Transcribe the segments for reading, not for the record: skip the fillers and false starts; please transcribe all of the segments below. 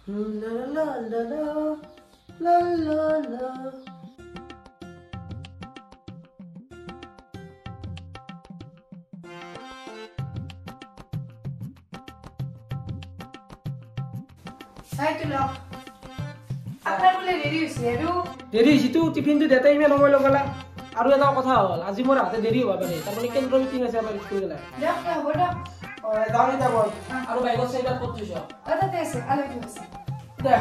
La la la la la la la. Hai tu loh. Apa boleh ready sih, Aduh. দেৰি হৈছিতো টিফিনটো দেতে ইমান সময় লগালা আৰু এটা কথা হ'ল আজি মোৰ হাতে দেৰি হ'ব পাৰে তাৰমানে কেন্দ্ৰ মিটিং আছে আমাৰ স্কুল গেলা Dah, dah, bodoh. যাওঁ এতিয়া বল আৰু বাইকত চাইকেল ক'ত থৈছ Ada tes, ada tes. দে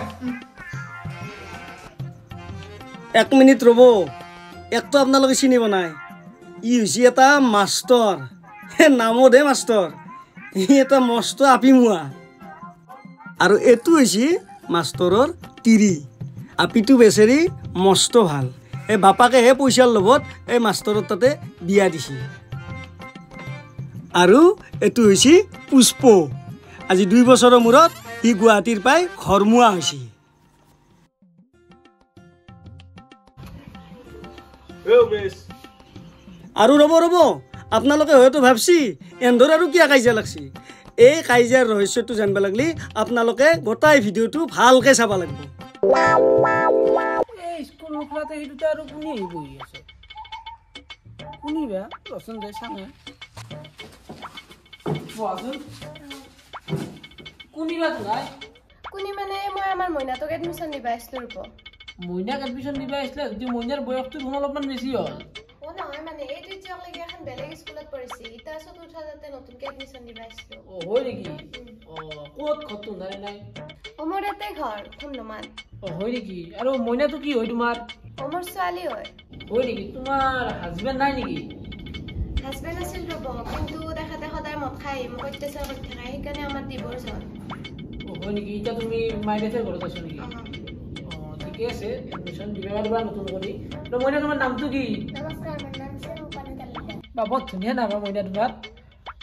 1 মিনিট ৰ'ব একটো আপোনালোকে চিনিব নাই ই হৈছে এটা মাষ্টৰ নামতহে মাষ্টৰ ই এটা মস্ত আপিমুৱা আৰু এইটো হৈছে মাষ্টৰৰ তিৰি আপিটো বেচেৰি মস্ত ভাল এই বাপাকেহে পইচাৰ লগত এই মাষ্টৰৰ তাতে বিয়া দিছে আৰু এইটো হৈছে পুষ্প আজি 2 বছৰৰ মূৰত ই গুৱাহাটীৰ পাই ঘৰমুৱা হৈছে আৰু ৰ'ব আপোনালোকে হয়তো ভাবছি এন্ধৰ আৰু কিয় কাজিয়া লাগছি এই কাজিয়াৰ ৰহস্যটো জানিব লাগিলে আপোনালোকে গোটাই ভিডিঅ'টো ভালকৈ চাব লাগিব এই স্কুল নোখোলাতে সেইটোতে আৰু কোনে আহি বহি আছে কোনিবা ৰচন যাই চাওঁ বহাচোন কোনিবা তো নাই কোনি মানে মই আমাৰ মইনাটোক এডমিশ্যন দিবা আছিলো ৰূপ মইনাক এডমিশ্যন দিবা আহিছিলে যদি মইনাৰ বয়সটো দেখোন অলপমান বেছি হ'ল ও নহয় মানে এই টিচাৰক লাগি এখন বেলেগ স্কুলত পঢ়িছি ইটা চতুৰ্থ যাতে নতুনকে এডমিশ্যন দিবা আছিলো অ হয় নেকি অ ক'ত ঘৰটো জানে নাই অমৰ ইয়াতে ঘৰ খুমনমান অ হয় নেকি আৰু মইনাটো কি হয় তোমাৰ অমৰ ছোৱালী হয় নেকি তোমাৰ হাজবেণ্ড নাই নেকি হাজবেণ্ড আছিল ৰ'ব কিন্তু তেখেতে সদায় মদ খাই মোক অত্যাচাৰ কৰি থাকে সেইকাৰণে আমাৰ ডিভোৰ্চ হ'ল অ হয় নেকি এতিয়া তুমি মাইনাছৰ ঘৰত আছা নেকি ঠিকে আছে এডমিশ্যন দিবা পাৰিবা নতুন কৰি আৰু মইনা তোমাৰ নামটো কি নমস্কাৰ মোৰ নাম শ্ৰী ৰূপালী তালুকদাৰ বা বহুত ধুনীয়া নাম মইনা তোমাৰ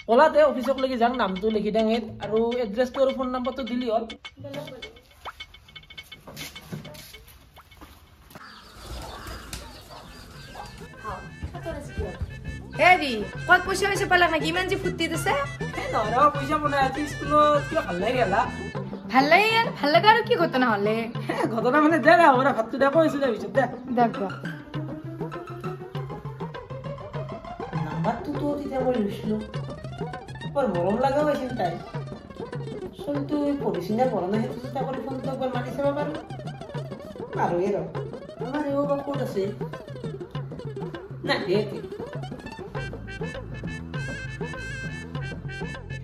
কলাতে অফিচক লাগি যাওঁ নামটো লিখি দিওঁ আৰু এড্ৰেছটো আৰু ফোন নম্বৰটো দিলি হ'ল Hedi, kau pulsa bisa palak lagi mana putih tu sah? নহয় পইচা বনাই আজি স্কুলত কিবা ভাল লাগে গেলা ভাল লাগে আৰু কি ঘটনা হলে? ঘটনা মানে দে না আমাৰ ভাতটো দে কৈছো দে পিছত দে দেখ নাম্বাৰটো তো তেতিয়া মই লৈছিলো বৰ মৰম লগা হৈছিল তাই চলটো পঢ়িছি নে পঢ়া নাই সেইটো চিন্তা কৰি ফোনটো একবাৰ মাতি চাব পাৰো আৰু এই ৰ আমাৰ এও বা ক'ত আছে নাই দে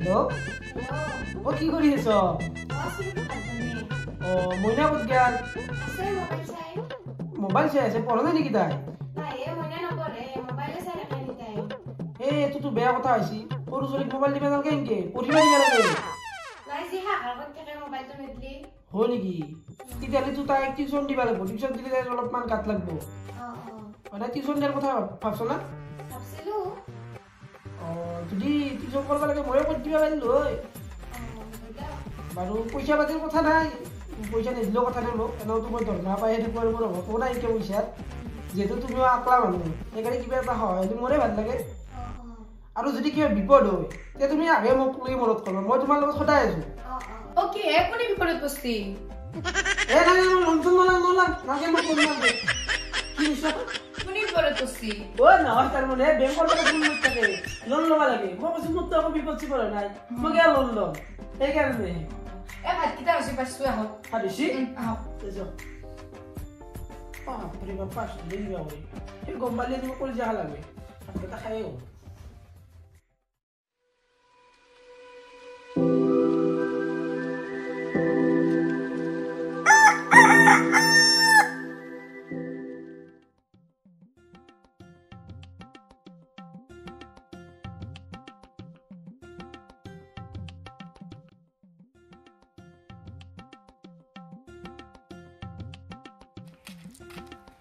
হেল্ল' অ কি কৰি আছ অ মইনা ক'ত গেল মোবাইল চাই আছে পঢ়া নাই নেকি তাই এইটোতো বেয়া কথা হৈছে সৰু ছোৱালীক মোবাইল দিবা নালাগে এনেকে পঢ়িব দিব লাগে হয় নেকি তেতিয়াহ'লেতো তাইক টিউশ্যন দিবা লাগিব টিউশ্যন দিলে তাই অলপমান গাত লাগব তাই টিউশ্যন দিয়াৰ কথা ভাবছ না যদি টিউশ্যন কৰিব লাগে ময়ো কৰি দিবা পাৰিলো হয় বাৰু পইচা পাতিৰ কথা নাই পইচা নিদিলেও কথা নাই মোক এনেওতো মই দৰমহা পাইহে থাকোঁ আৰু মোৰ অভাৱো নাই এতিয়া পইচাত যিহেতু তুমিও আকলা মানুহ সেইকাৰণে কিবা এটা সহায় হ'লে মোৰে ভাল লাগে আৰু যদি কিবা বিপদ হয় তেতিয়া তুমি আগে মোক লৈ মনত কৰিবা মই তোমাৰ লগত সদায় আছো Okay, aku ni bipolar pasti. নাই লঞ্চন নলাগ নাগে মই কৰিম কি নিছা Aku ni bipolar pasti. অ নহয় তাৰমানে বেংকৰ পৰা ফোন কৰি থাকে লোন ল'ব লাগে মই কৈছো মোৰ তো আকৌ বিপদ চিপদ নাই মই কিয় লোন ল'ম সেইকাৰণে Hat kita harus pas suah. ভাবিছি Ah. বাপৰে বাপ পাঁচ দিন বিয়া কৰি সেই গম পালে তুমি কৰি যাব লাগে এটা খাই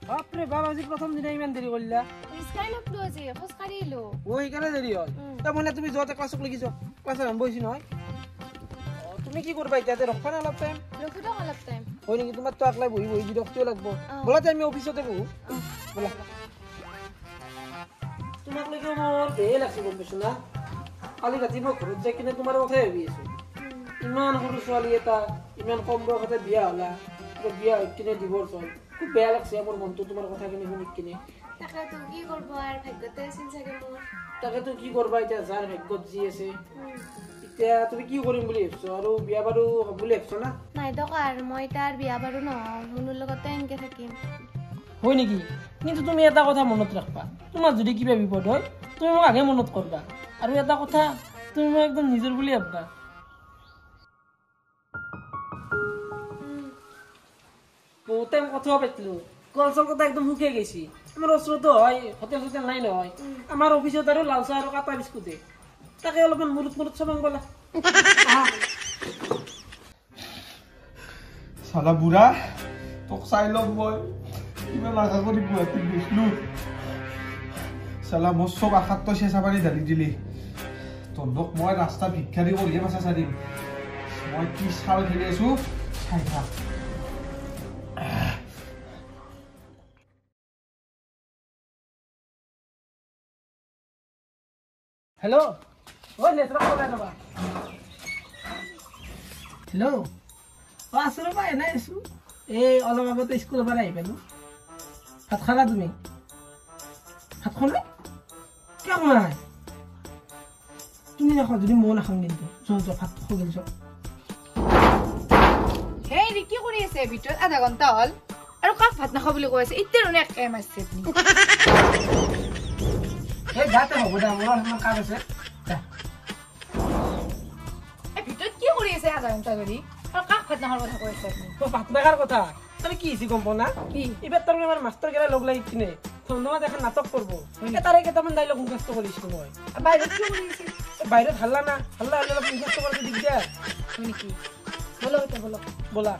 বাপৰে বাপ আজি প্ৰথম দিনা ইমান দেৰি কৰিলা স্কাই নকলো আজি খোজকাঢ়ি আহিলো ও সেইকাৰণে দেৰি হ'ল তাৰমানে তুমি যোৱাতে ক্লাছক লাগি যোৱা ক্লাছত আৰম্ভ হৈছে নহয় তুমি কি কৰিবা এতিয়া ৰখবা না অলপ টাইম ৰখি থাক অলপ টাইম হয় নেকি তোমাৰতো আকলাই বহি বহি বিৰক্তিও লাগব ব'লা আমি অফিচতে বহো ব'লা তোমাক লৈকে মোৰ বেয়া লাগছে গম পাইছো না কালি ৰাতি মই ঘৰত যাই কিনে তোমাৰ কথাই ভাবি আছো ইমান সৰু ছোৱালী এটা ইমান কম বয়সতে বিয়া হলা বিয়া হৈ কিনে ডিভোৰ্চ হ'ল খুব বেয়া লাগছে মোৰ মনটো তোমাৰ কথাখিনি শুনি কিনে তাকেতো কি কৰিব আৰু ভাগ্যতে আছিল চাগে মোৰ তাকেতো কি কৰবা এতিয়া যাৰ ভাগ্যত যি আছে এতিয়া তুমি কি কৰিম বুলি ভাবিছো আৰু বিয়া বাৰু হ'ব বুলি ভাবিছো না নাই দকাৰ মই তাৰ বিয়া বাৰু নহওঁ মুনুৰ লগতে এনেকে থাকিম হয় নেকি কিন্তু তুমি এটা কথা মনত ৰাখবা তোমাৰ যদি কিবা বিপদ হয় তুমি মোক আগে মনত কৰবা আৰু এটা কথা তুমি মোক একদম নিজৰ বুলি ভাববা বহুত টাইম কথা পাতিলো কল চল কথা একদম শুকিয়ে গেছি আমাৰ ওচৰতো হয় হোটেল চোটেল নাই নহয় আমাৰ অফিচত আৰু লাল চাহ আৰু কাটা বিস্কুটে তাকে অলপমান মূৰত চাবাং বলা চালা বুঢ়া তোক চাই লম মই কিমান আশা কৰি গুৱাহাটীত গৈছিলো চালা মোৰ চব আশাত তই চেঁচা পানী ঢালি দিলি তহঁতক মই ৰাস্তা ভিক্ষাৰী কৰিহে মাছা চাৰিম মই কি চাল খেলি আছো চাই থাক হেল্ল' ঐ নেটৱৰ্ক লগাই থবা হেল্ল' আছো ৰ'বা এনেই আছো এই অলপ আগতে স্কুলৰ পৰা আহি পালো ভাত খালা তুমি ভাত খোৱা নাই কিয় খোৱা নাই তুমি নাখাওঁ যদি ময়ো নাখাওঁ কিন্তু যোৱা ভাত খাব গেলিছ হেৰি কি কৰি আছে ভিতৰত আধা ঘণ্টা হ'ল আৰু কাক ভাত নাখাওঁ বুলি কৈ আছে এতিয়া ৰুনে এক টাইম আছে এই যাতে হ'ব দে মোৰ অলপমান কাম আছে ভিতৰত কি কৰি আছে আধা ঘণ্টা ধৰি আৰু কাক ভাত নাখাৰ কথা কৈ আছে আপুনি ভাত নাখাৰ কথা তাৰে কি হৈছে গম পোৱা না কি এইবাৰ তাৰমানে আমাৰ মাষ্টৰ কেইটা লগ লাগি কিনে ধন্যবাদ এখন নাটক কৰিব তাৰে কেইটামান ডাইলগ মুখস্থ কৰিছিলো মই বাহিৰত কি কৰি আছে বাহিৰত হাল্লা না হাল্লা হ'লে অলপ মুখস্থ কৰিব দিগদাৰ হয় নেকি বলক এতিয়া বলক ব'লা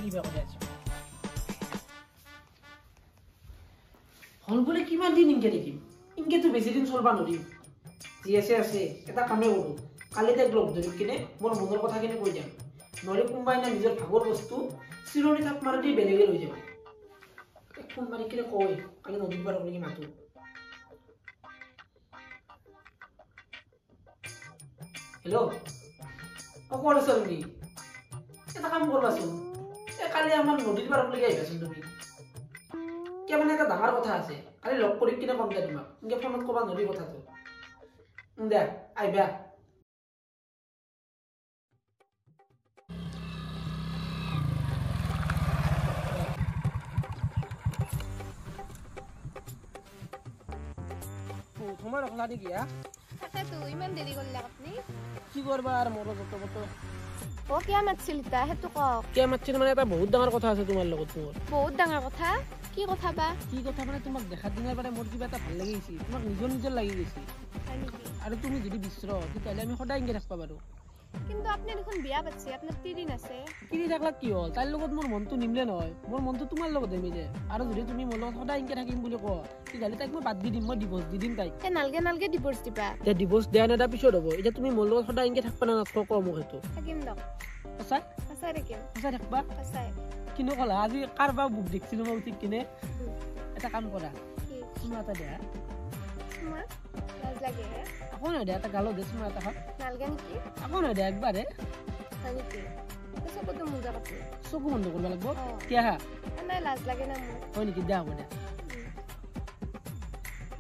কিবা কৰি আছো হল বোলে কিমান দিন ইনকে দেখিম ইনকেতো বেছি দিন চলবা নৰিম যি আছে এটা কামে কৰোঁ কালি তাইক লগ ধৰি কিনে মোৰ মনৰ কথাখিনি কৈ যাম নহ'লে কোনোবাই না নিজৰ ভাগৰ বস্তু চিৰণি থাপ মাৰি দি বেলেগে লৈ যাব ফোন মাৰি কিনে কয় কালি নদীত পাৰ কৰি মাতো হেল্ল' ক'ত আছা তুমি এটা কাম কৰবাচোন কালি আমাৰ নদীৰ পাৰলৈকে আহিবাচোন তুমি কিয় মানে এটা ডাঙৰ কথা আছে কালি লগ কৰি কিনে কম দে তোমাক এনেকৈ ফোনত ক'বা নদীৰ কথাটো দে আহিবা তোমাৰ ৰখলা নেকি তাকেতো ইমান দেৰি কৰিলে আপুনি কি করবা আর মোর যত কত অ কিয় মাতিছিল তা সেইটো কওক কিয় মাতিছিল মানে এটা বহুত ডাঙৰ কথা আছে তোমাৰ লগত মোৰ বহুত ডাঙৰ কথা কি কথা বা কি কথা মানে তোমাক দেখাৰ দিনাৰ পৰা মোৰ কিবা এটা ভাল লাগি গৈছে তোমাক নিজৰ লাগি গৈছে আৰু তুমি যদি বিচৰ তেতিয়াহ'লে আমি সদায় ইংগে থাকবা পাৰো কিন্তু আপনি দেখোন বিয়া পাতিছে আপনাৰ তিদিন আছে কিনি থাকলা কি হল তাইৰ লগত মোৰ মনটো নিমিলে নহয় মোৰ মনটো তোমাৰ লগতে মিলে আৰু যদি তুমি মোৰ লগত সদায় ইংগে থাকিম বুলি কোৱা তেতিয়াহ'লে তাইক মই বাদ দি দিম মই ডিভোৰ্চ দি দিম তাইক নালগে ডিভোৰ্চ দিবা এতিয়া ডিভোৰ্চ দিয়া নাই তাৰ পিছত হ'ব এতিয়া তুমি মোৰ লগত সদায় ইংগে থাকবা না নাথাক মোক সেইটো থাকিম দক সঁচাই সঁচাই থাকিম সঁচাই থাকবা সঁচাই কিনো ক'লা আজি কাৰবা বুক দেখিছিলো মই উঠি কিনে এটা কাম কৰা কি চুমা এটা দিয়া তোমাৰ লাজ লাগে আকৌ নহয় দিয়া এটা গালো দে চুমা এটা খাম নালগে নেকি আকৌ নহয় দিয়া একবাৰে হয় নেকি চকুতো মোজা কাপোৰ চকু বন্ধ কৰিব লাগিব কিয় হা নাই লাজ লাগে না মোৰ হয় নেকি দিয়া হ'ব দিয়া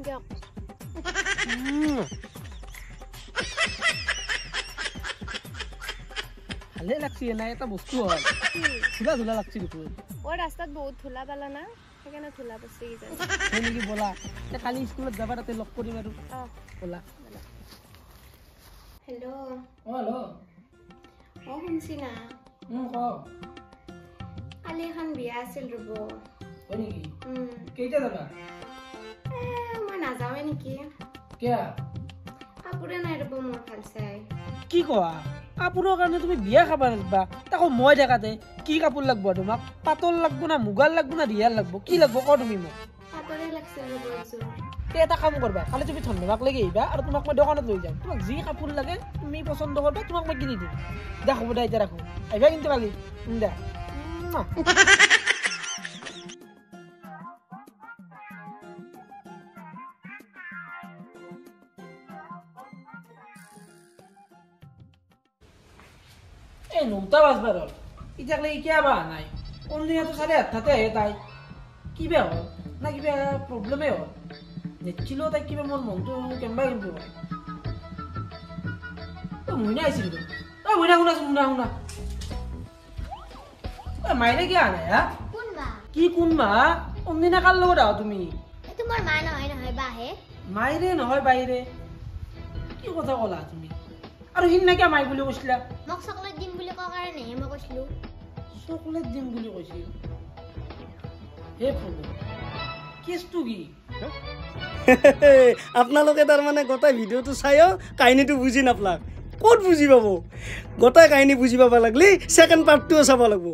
দিয়ক ভালে লাগছে নাই এটা বস্তু হয় ধুলা ধুলা লাগছে দেখোন ও ৰাস্তাত বহুত ধুলা পালা না সেইকাৰণে ধুলা পচি যায় হয় নেকি ব'লা কালি স্কুলত যাবা তাতে লগ কৰিম আৰু ব'লা হেল্ল' হেল্ল' শুনছি না ক কালি এখন বিয়া আছিল ৰ'ব হয় নেকি কেইটা যাবা মই নাযাওঁৱে নেকি কিয় কাপোৰে নাই ৰ'ব মোৰ ভাল চাই কি কোৱা কাপোৰৰ কাৰণে তুমি বিয়া খাবা নাযাবা তাকো মই দেখাতে কি কাপোৰ লাগব তোমাক পাতল লাগব না মুগাৰ লাগব না ৰিয়াৰ লাগব কি লাগব ক তুমি মোক পাতলে লাগছে ৰ'ব একযোৰ এটা কাম কৰবা কালি তুমি ধন্যবাদ লাগি আহিবা আৰু তোমাক মই দোকানত লৈ যাম তোমাক যি কাপোৰ লাগে তুমি পচন্দ কৰবা তোমাক মই কিনি দিম দে হ'ব দে এতিয়া ৰাখো আহিবা কিন্তু কালি দে এই 9টা বাজবার হ'ল ইতিয়াকলে কিয় বা নাই কোনদিনাতো 8:30 আহে তাই কিবা হ'ল না কিবা প্ৰব্লেমে হ'ল নেছিলো তাই কিবা মোৰ মনটো কেম্বা কিন্তু মইনা আহিছিল মইনা শুনা মাইনে কিয় আনাই হা কোন মা কি কোন মা কোনদিনা কাৰ লগত আহ তুমি তোমাৰ মা নহয় বাহে মাইৰে নহয় বাইৰে কি কথা ক'লা তুমি আৰু সিদিনা মাই বুলি কৈছিলা মোক চকলেট দিম বুলি কোৱাৰ কাৰণেহে মই কৈছিলো চকলেট দিম বুলি কৈছিল হে প্ৰভু কেছটো কি আপোনালোকে তাৰমানে গোটেই ভিডিঅ'টো চাইও কাহিনীটো বুজি নাপালাক ক'ত বুজি পাব গোটেই কাহিনী বুজি পাব লাগিলে ছেকেণ্ড পাৰ্টটোও চাব লাগিব